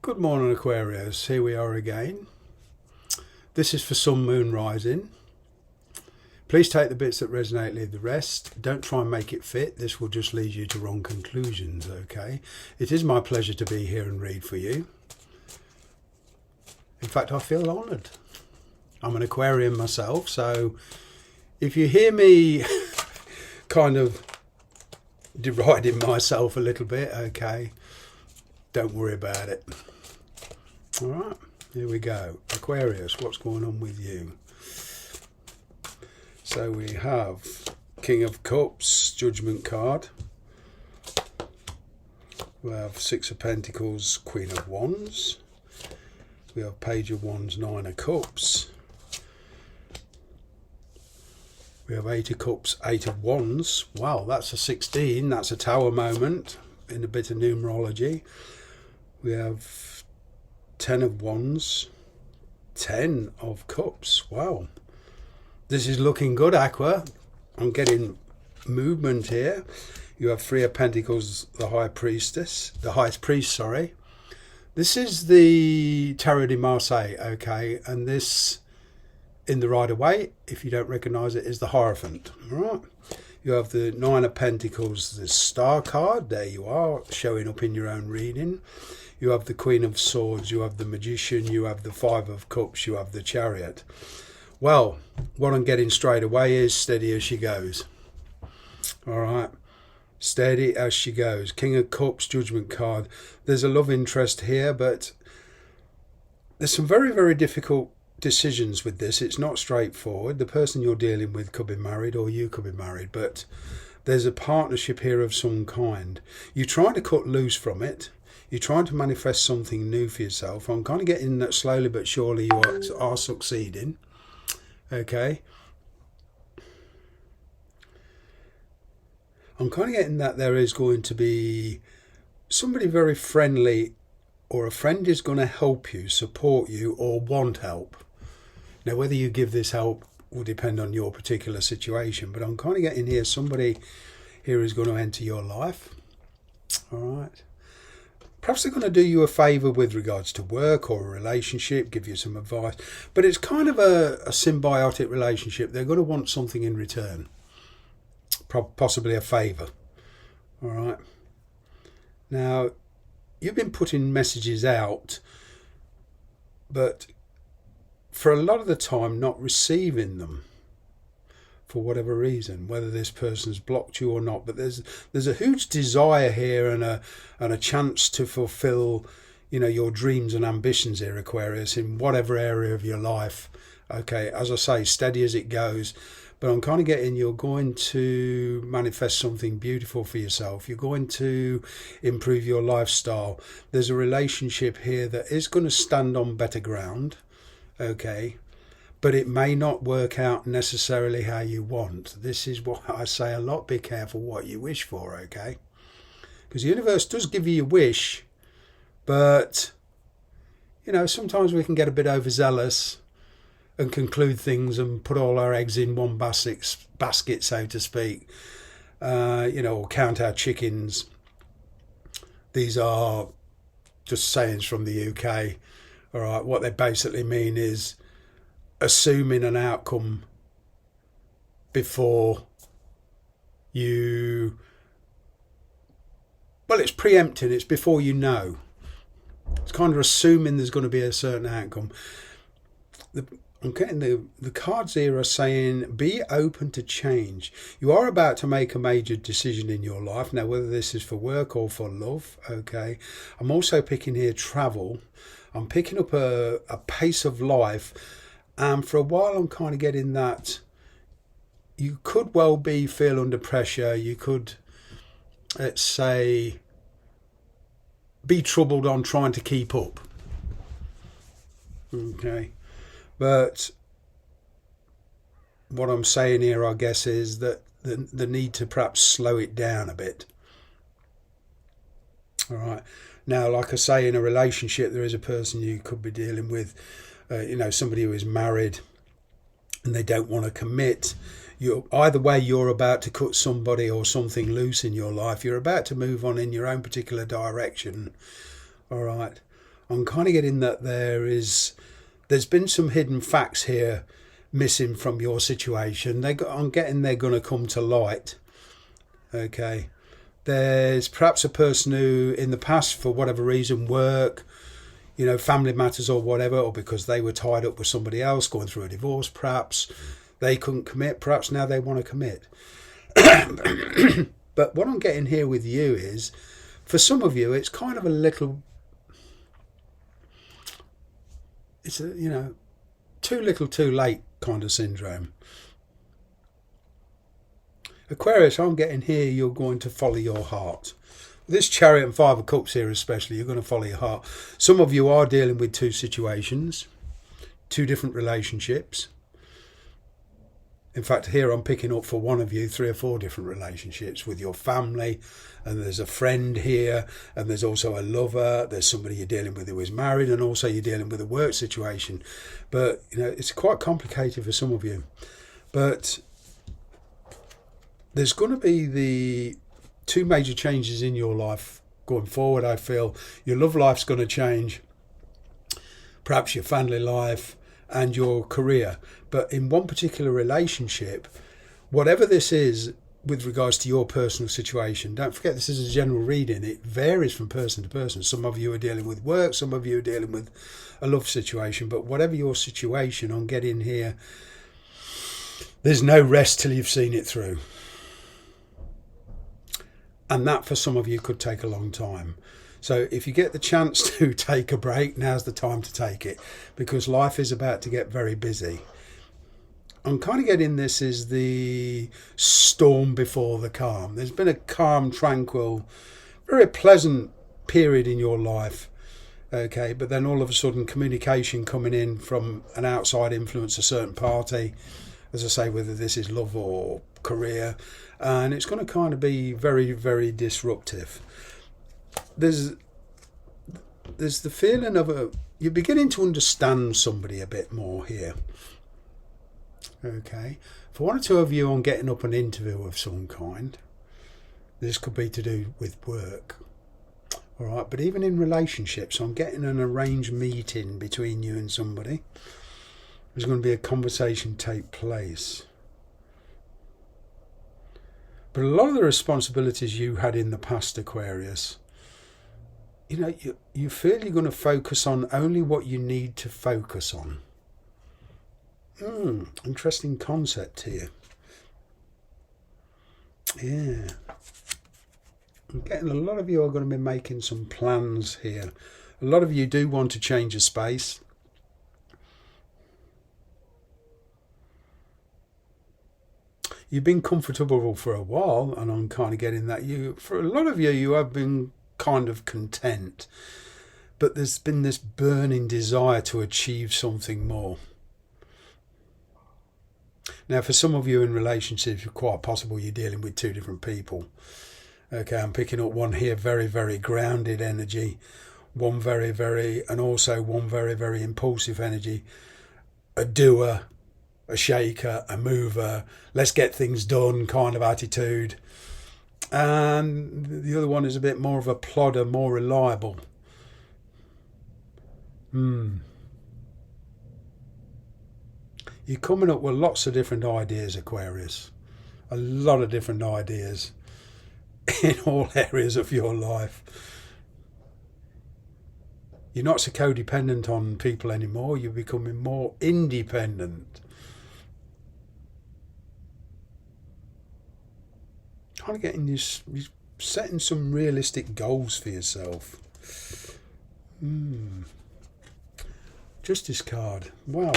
Good morning, Aquarius. Here we are again. This is for Sun, Moon, Rising. Please take the bits that resonate, leave the rest. Don't try and make it fit. This will just lead you to wrong conclusions, okay? It is my pleasure to be here and read for you. In fact, I feel honoured. I'm an Aquarian myself, so if you hear me kind of deriding myself a little bit, okay, don't worry about it. All right, here we go. Aquarius, what's going on with you? So we have King of Cups, Judgment card. We have Six of Pentacles, Queen of Wands. We have Page of Wands, Nine of Cups. We have Eight of Cups, Eight of Wands. Wow, that's a 16. That's a tower moment in a bit of numerology. We have 10 of Wands, 10 of Cups. Wow. This is looking good, Aqua. I'm getting movement here. You have Three of Pentacles, the High Priestess. The High Priest, sorry. This is the Tarot de Marseille, okay? And this, in the Rider-Waite, if you don't recognise it, is the Hierophant. All right. You have the Nine of Pentacles, the Star card. There you are, showing up in your own reading. You have the Queen of Swords, you have the Magician, you have the Five of Cups, you have the Chariot. Well, what I'm getting straight away is steady as she goes. All right, steady as she goes. King of Cups, Judgment card. There's a love interest here, but there's some very, very difficult decisions with this. It's not straightforward. The person you're dealing with could be married or you could be married, but there's a partnership here of some kind. You're trying to cut loose from it. You're trying to manifest something new for yourself. I'm kind of getting that slowly but surely you are succeeding. Okay. I'm kind of getting that there is going to be somebody very friendly, or a friend is going to help you, support you, or want help. Now, whether you give this help will depend on your particular situation, but I'm kind of getting here somebody here is going to enter your life. All right. Perhaps they're going to do you a favour with regards to work or a relationship, give you some advice. But it's kind of a symbiotic relationship. They're going to want something in return. Possibly a favour. All right. Now, you've been putting messages out, but for a lot of the time not receiving them. For whatever reason, whether this person's blocked you or not, but there's a huge desire here and a chance to fulfill, you know, your dreams and ambitions here, Aquarius, in whatever area of your life. Okay, as I say, steady as it goes, but I'm kind of getting you're going to manifest something beautiful for yourself. You're going to improve your lifestyle. There's a relationship here that is going to stand on better ground. Okay. But it may not work out necessarily how you want. This is what I say a lot. Be careful what you wish for, okay? Because the universe does give you your wish, but, you know, sometimes we can get a bit overzealous and conclude things and put all our eggs in one basket, so to speak, you know, or count our chickens. These are just sayings from the UK, all right? What they basically mean is assuming an outcome before you, well, it's preempting, it's before you know. It's kind of assuming there's going to be a certain outcome. I'm getting the cards here are saying be open to change. You are about to make a major decision in your life. Now, whether this is for work or for love, okay. I'm also picking here travel. I'm picking up a pace of life. And for a while, I'm kind of getting that you could well feel under pressure. You could, let's say, be troubled on trying to keep up. Okay. But what I'm saying here, I guess, is that the need to perhaps slow it down a bit. All right. Now, like I say, in a relationship, there is a person you could be dealing with. You know, somebody who is married and they don't want to commit. Either way, you're about to cut somebody or something loose in your life. You're about to move on in your own particular direction. All right. I'm kind of getting that there's been some hidden facts here missing from your situation. I'm getting they're going to come to light. Okay. There's perhaps a person who in the past, for whatever reason, work, family matters or whatever, or because they were tied up with somebody else, going through a divorce perhaps, they couldn't commit. Perhaps now they want to commit. But what I'm getting here with you is, for some of you, it's kind of a little, too little too late kind of syndrome. Aquarius, I'm getting here, you're going to follow your heart. This Chariot and Five of Cups here especially, you're going to follow your heart. Some of you are dealing with two situations, two different relationships. In fact, here I'm picking up for one of you 3 or 4 different relationships with your family, and there's a friend here, and there's also a lover, there's somebody you're dealing with who is married, and also you're dealing with a work situation. But, it's quite complicated for some of you. But there's going to be the 2 major changes in your life going forward. I feel your love life's going to change, perhaps your family life and your career. But in one particular relationship, whatever this is with regards to your personal situation, don't forget this is a general reading. It varies from person to person. Some of you are dealing with work, some of you are dealing with a love situation. But whatever your situation, I'm getting here, there's no rest till you've seen it through. And that for some of you could take a long time. So if you get the chance to take a break, now's the time to take it, because life is about to get very busy. I'm kind of getting this is the storm before the calm. There's been a calm, tranquil, very pleasant period in your life. Okay, but then all of a sudden communication coming in from an outside influence, a certain party, as I say, whether this is love or career, and it's going to kind of be very, very disruptive. There's the feeling of you're beginning to understand somebody a bit more here. Okay, for 1 or 2 of you, I'm getting up an interview of some kind. This could be to do with work. All right, but even in relationships, I'm getting an arranged meeting between you and somebody. There's going to be a conversation take place. But a lot of the responsibilities you had in the past, Aquarius, you feel you're going to focus on only what you need to focus on. Interesting concept here. Yeah. I'm getting a lot of you are going to be making some plans here. A lot of you do want to change a space. You've been comfortable for a while, and I'm kind of getting that for a lot of you, you have been kind of content. But there's been this burning desire to achieve something more. Now, for some of you in relationships, it's quite possible you're dealing with 2 different people. Okay, I'm picking up one here, very, very grounded energy. One very, very, and also one very, very impulsive energy. A doer, a shaker, a mover, let's get things done kind of attitude. And the other one is a bit more of a plodder, more reliable. You're coming up with lots of different ideas, Aquarius. A lot of different ideas in all areas of your life. You're not so codependent on people anymore. You're becoming more independent. Kind of getting this, you're setting some realistic goals for yourself. Justice card. Wow.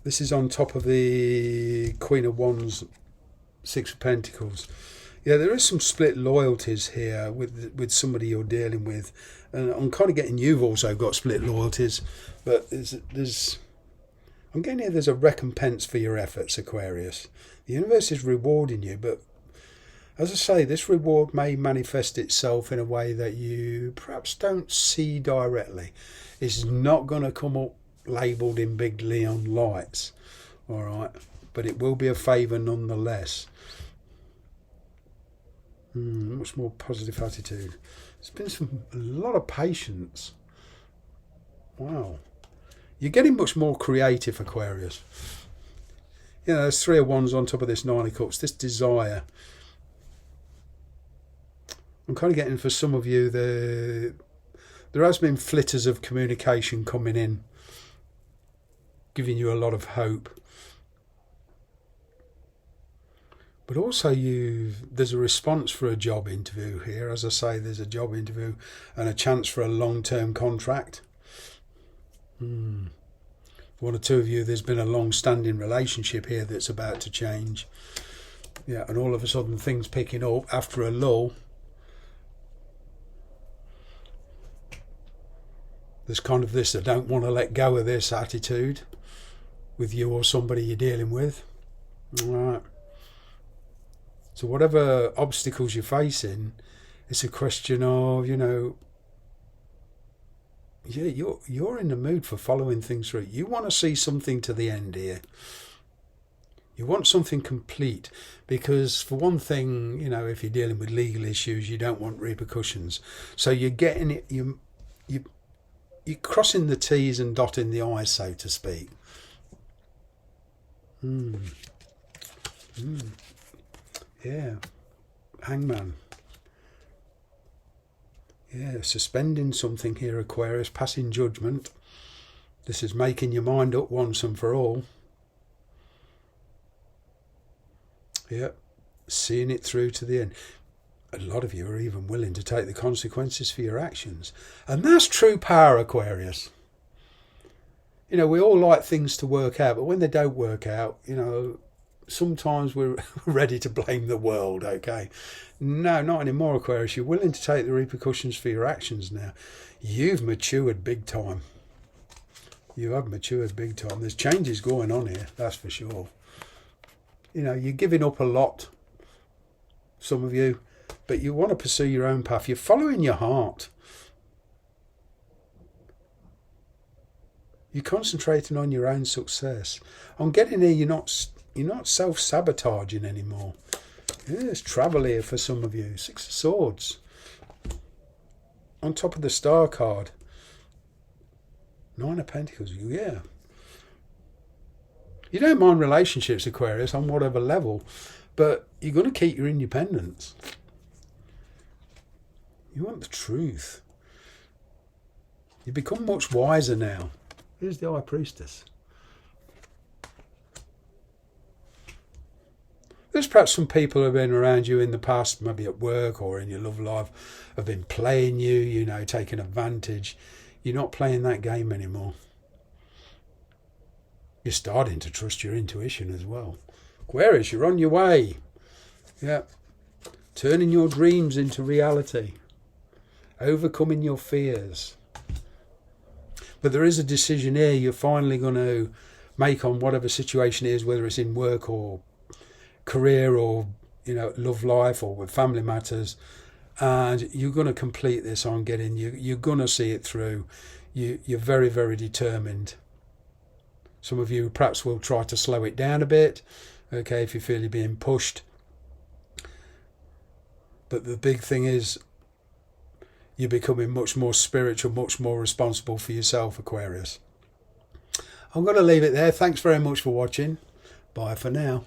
This is on top of the Queen of Wands, 6 of Pentacles. Yeah, there is some split loyalties here with somebody you're dealing with. And I'm kind of getting you've also got split loyalties. But I'm getting here there's a recompense for your efforts, Aquarius. The universe is rewarding you, but as I say, this reward may manifest itself in a way that you perhaps don't see directly. It's not going to come up labelled in big neon lights, all right, but it will be a favour nonetheless. Much more positive attitude. There's been a lot of patience. Wow. You're getting much more creative, Aquarius. You know, there's 3 of Wands on top of this 9 of Cups. This desire. I'm kind of getting, for some of you, there has been flitters of communication coming in, giving you a lot of hope. But also there's a response for a job interview here. As I say, there's a job interview and a chance for a long-term contract. One or two of you, there's been a long-standing relationship here that's about to change. Yeah, and all of a sudden things picking up after a lull. There's kind of this, I don't want to let go of this attitude with you or somebody you're dealing with. All right. So whatever obstacles you're facing, it's a question of, you're in the mood for following things through. You want to see something to the end here. You want something complete, because for one thing, if you're dealing with legal issues, you don't want repercussions. So you're getting it, you're crossing the T's and dotting the I's, so to speak. Yeah, Hangman. Yeah, suspending something here, Aquarius, passing judgment. This is making your mind up once and for all. Yeah, seeing it through to the end. A lot of you are even willing to take the consequences for your actions. And that's true power, Aquarius. We all like things to work out, but when they don't work out, sometimes we're ready to blame the world, okay? No, not anymore, Aquarius. You're willing to take the repercussions for your actions now. You've matured big time. You have matured big time. There's changes going on here, that's for sure. You're giving up a lot, some of you, but you want to pursue your own path. You're following your heart. You're concentrating on your own success. On getting here, you're not self-sabotaging anymore. There's travel here for some of you. 6 of Swords. On top of the Star card. 9 of Pentacles. Yeah. You don't mind relationships, Aquarius, on whatever level, but you're going to keep your independence. You want the truth. You become much wiser now. Here's the High Priestess. There's perhaps some people who have been around you in the past, maybe at work or in your love life, have been playing you, taking advantage. You're not playing that game anymore. You're starting to trust your intuition as well. Aquarius, you're on your way. Yeah. Turning your dreams into reality. Overcoming your fears. But there is a decision here you're finally going to make on whatever situation it is, whether it's in work or career or love life or with family matters, and you're going to complete this on getting you're going to see it through. You're very, very determined. Some of you perhaps will try to slow it down a bit, okay, if you feel you're being pushed. But the big thing is you're becoming much more spiritual, much more responsible for yourself, Aquarius. I'm going to leave it there. Thanks very much for watching. Bye for now.